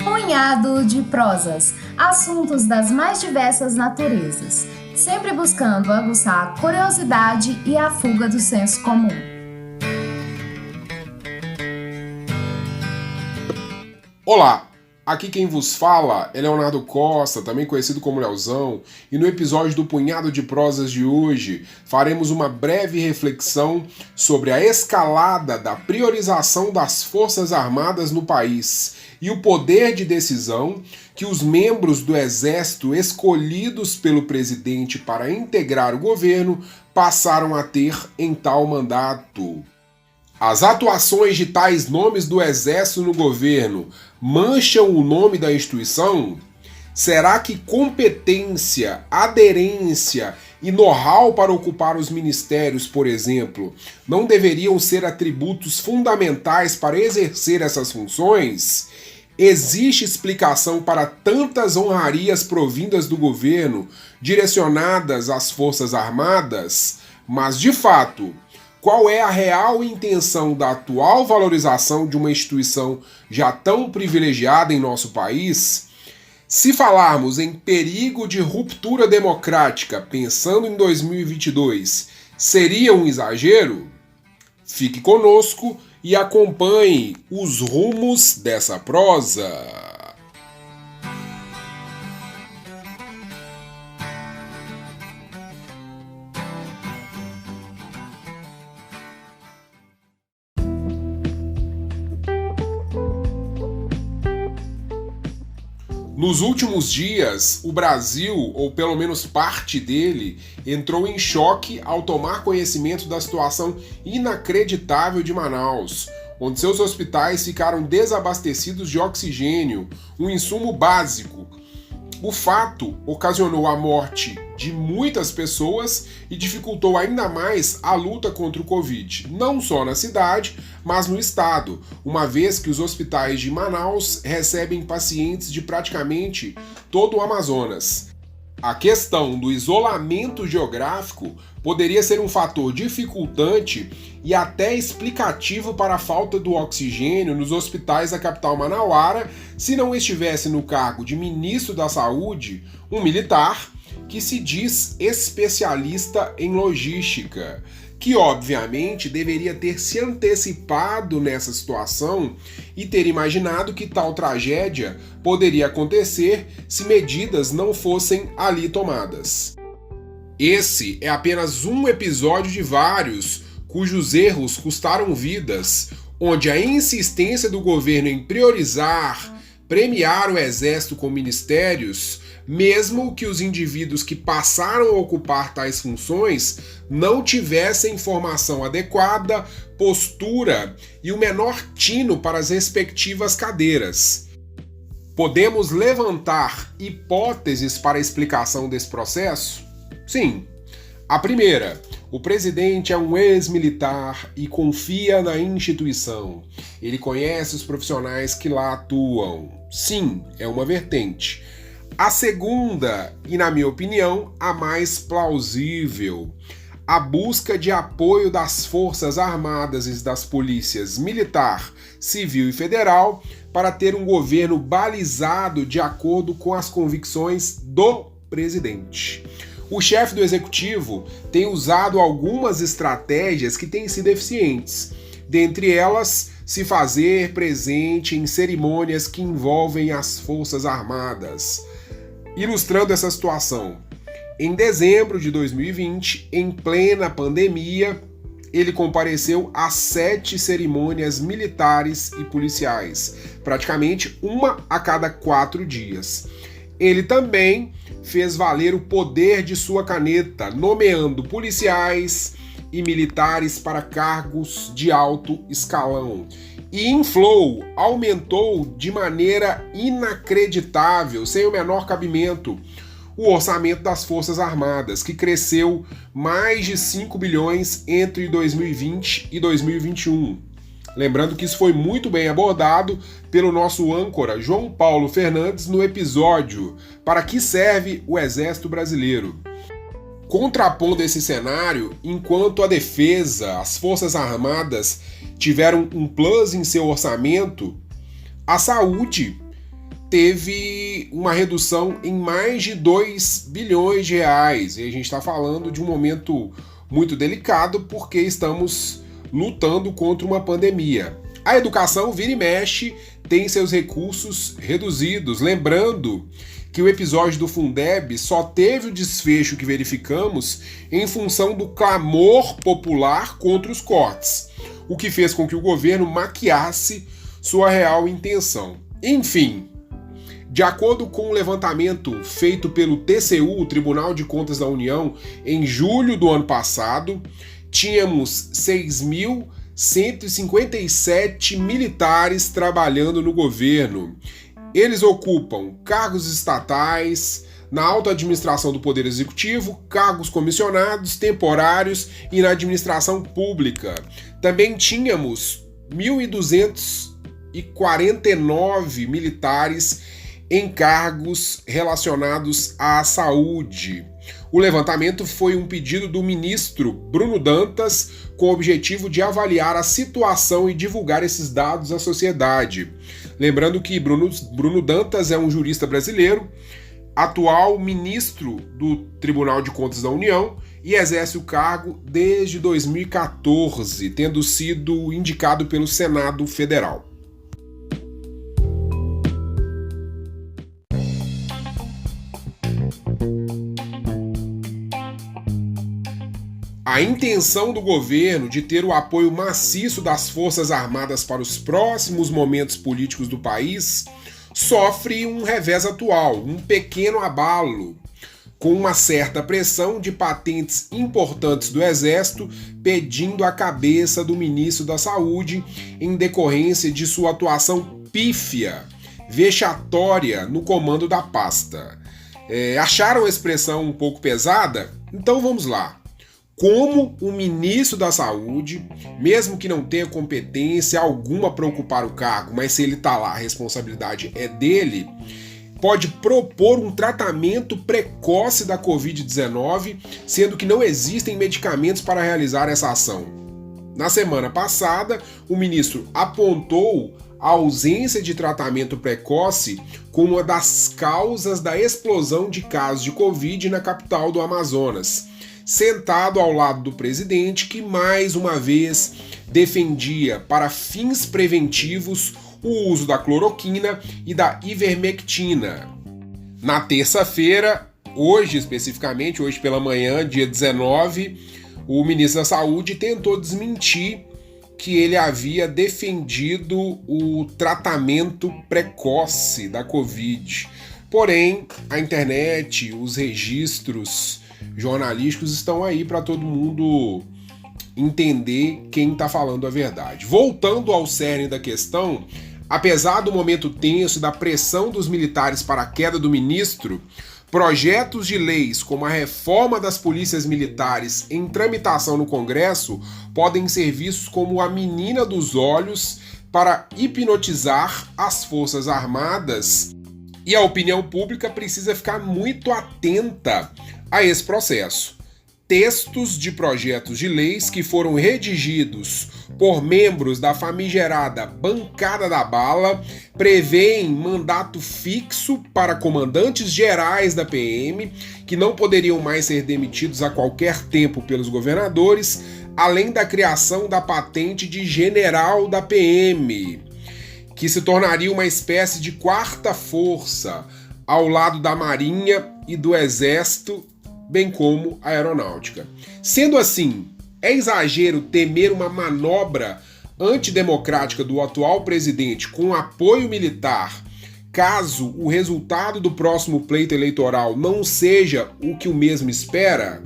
Punhado de prosas, assuntos das mais diversas naturezas, sempre buscando aguçar a curiosidade e a fuga do senso comum. Olá, aqui quem vos fala é Leonardo Costa, também conhecido como Leozão, e no episódio do Punhado de Prosas de hoje faremos uma breve reflexão sobre a escalada da priorização das Forças Armadas no país e o poder de decisão que os membros do Exército escolhidos pelo presidente para integrar o governo passaram a ter em tal mandato. As atuações de tais nomes do Exército no governo mancham o nome da instituição? Será que competência, aderência e know-how para ocupar os ministérios, por exemplo, não deveriam ser atributos fundamentais para exercer essas funções? Existe explicação para tantas honrarias provindas do governo direcionadas às Forças Armadas? Mas, de fato, qual é a real intenção da atual valorização de uma instituição já tão privilegiada em nosso país? Se falarmos em perigo de ruptura democrática pensando em 2022, seria um exagero? Fique conosco e acompanhe os rumos dessa prosa. Nos últimos dias, o Brasil, ou pelo menos parte dele, entrou em choque ao tomar conhecimento da situação inacreditável de Manaus, onde seus hospitais ficaram desabastecidos de oxigênio, um insumo básico. O fato ocasionou a morte de muitas pessoas e dificultou ainda mais a luta contra o Covid, não só na cidade, mas no estado, uma vez que os hospitais de Manaus recebem pacientes de praticamente todo o Amazonas. A questão do isolamento geográfico poderia ser um fator dificultante e até explicativo para a falta do oxigênio nos hospitais da capital manauara se não estivesse no cargo de ministro da Saúde um militar que se diz especialista em logística, que obviamente deveria ter se antecipado nessa situação e ter imaginado que tal tragédia poderia acontecer se medidas não fossem ali tomadas. Esse é apenas um episódio de vários cujos erros custaram vidas, onde a insistência do governo em premiar o Exército com ministérios, mesmo que os indivíduos que passaram a ocupar tais funções não tivessem formação adequada, postura e o menor tino para as respectivas cadeiras. Podemos levantar hipóteses para a explicação desse processo? Sim. A primeira, o presidente é um ex-militar e confia na instituição. Ele conhece os profissionais que lá atuam. Sim, é uma vertente. A segunda, e na minha opinião, a mais plausível, a busca de apoio das Forças Armadas e das polícias militar, civil e federal para ter um governo balizado de acordo com as convicções do presidente. O chefe do executivo tem usado algumas estratégias que têm sido eficientes, dentre elas, se fazer presente em cerimônias que envolvem as Forças Armadas. Ilustrando essa situação, em dezembro de 2020, em plena pandemia, ele compareceu a 7 cerimônias militares e policiais, praticamente uma a cada 4 dias. Ele também fez valer o poder de sua caneta, nomeando policiais e militares para cargos de alto escalão. E aumentou de maneira inacreditável, sem o menor cabimento, o orçamento das Forças Armadas, que cresceu mais de 5 bilhões entre 2020 e 2021. Lembrando que isso foi muito bem abordado pelo nosso âncora João Paulo Fernandes no episódio Para que serve o Exército Brasileiro? Contrapondo esse cenário, enquanto a defesa, as Forças Armadas tiveram um plus em seu orçamento, a saúde teve uma redução em mais de 2 bilhões de reais. E a gente está falando de um momento muito delicado porque estamos lutando contra uma pandemia. A educação, vira e mexe, tem seus recursos reduzidos. Lembrando que o episódio do Fundeb só teve o desfecho que verificamos em função do clamor popular contra os cortes, o que fez com que o governo maquiasse sua real intenção. Enfim, de acordo com o levantamento feito pelo TCU, o Tribunal de Contas da União, em julho do ano passado, tínhamos 6.157 militares trabalhando no governo. Eles ocupam cargos estatais, na alta administração do Poder Executivo, cargos comissionados, temporários e na administração pública. Também tínhamos 1.249 militares em cargos relacionados à saúde. O levantamento foi um pedido do ministro Bruno Dantas com o objetivo de avaliar a situação e divulgar esses dados à sociedade. Lembrando que Bruno Dantas é um jurista brasileiro, atual ministro do Tribunal de Contas da União e exerce o cargo desde 2014, tendo sido indicado pelo Senado Federal. A intenção do governo de ter o apoio maciço das Forças Armadas para os próximos momentos políticos do país sofre um revés atual, um pequeno abalo, com uma certa pressão de patentes importantes do Exército pedindo a cabeça do ministro da Saúde em decorrência de sua atuação pífia, vexatória no comando da pasta. Acharam a expressão um pouco pesada? Então vamos lá. Como o ministro da Saúde, mesmo que não tenha competência alguma para ocupar o cargo, mas se ele está lá, a responsabilidade é dele, pode propor um tratamento precoce da Covid-19, sendo que não existem medicamentos para realizar essa ação. Na semana passada, o ministro apontou a ausência de tratamento precoce como uma das causas da explosão de casos de Covid na capital do Amazonas, sentado ao lado do presidente que, mais uma vez, defendia para fins preventivos o uso da cloroquina e da ivermectina. Na terça-feira, hoje especificamente, hoje pela manhã, dia 19, o ministro da Saúde tentou desmentir que ele havia defendido o tratamento precoce da Covid. Porém, a internet, os registros jornalísticos estão aí para todo mundo entender quem está falando a verdade. Voltando ao cerne da questão, apesar do momento tenso e da pressão dos militares para a queda do ministro, projetos de leis como a reforma das polícias militares em tramitação no Congresso podem ser vistos como a menina dos olhos para hipnotizar as Forças Armadas, e a opinião pública precisa ficar muito atenta a esse processo. Textos de projetos de leis que foram redigidos por membros da famigerada Bancada da Bala prevêem mandato fixo para comandantes gerais da PM, que não poderiam mais ser demitidos a qualquer tempo pelos governadores, além da criação da patente de general da PM, que se tornaria uma espécie de quarta força ao lado da Marinha e do Exército, bem como a Aeronáutica. Sendo assim, é exagero temer uma manobra antidemocrática do atual presidente com apoio militar, caso o resultado do próximo pleito eleitoral não seja o que o mesmo espera?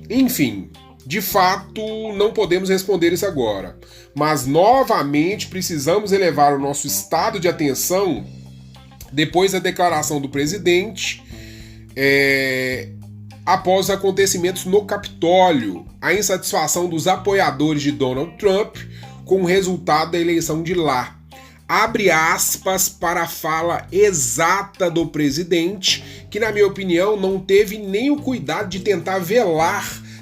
Enfim, de fato, não podemos responder isso agora, mas novamente precisamos elevar o nosso estado de atenção depois da declaração do presidente, após os acontecimentos no Capitólio, a insatisfação dos apoiadores de Donald Trump com o resultado da eleição de lá, abre aspas para a fala exata do presidente, que na minha opinião não teve nem o cuidado de tentar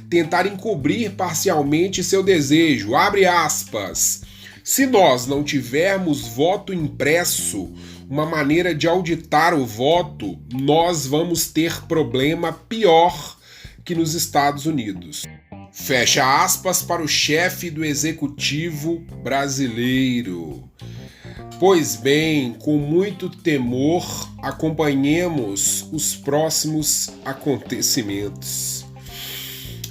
tentar encobrir parcialmente seu desejo, abre aspas. Se nós não tivermos voto impresso, uma maneira de auditar o voto, nós vamos ter problema pior que nos Estados Unidos. Fecha aspas para o chefe do executivo brasileiro. Pois bem, com muito temor, acompanhemos os próximos acontecimentos.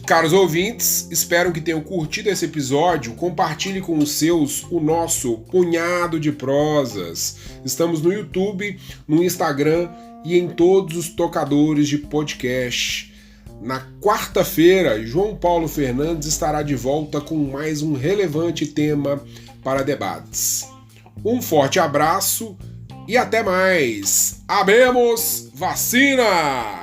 Caros ouvintes, espero que tenham curtido esse episódio. Compartilhe com os seus o nosso Punhado de Prosas. Estamos no YouTube, no Instagram e em todos os tocadores de podcast. Na quarta-feira, João Paulo Fernandes estará de volta com mais um relevante tema para debates. Um forte abraço e até mais. Habemos vacina!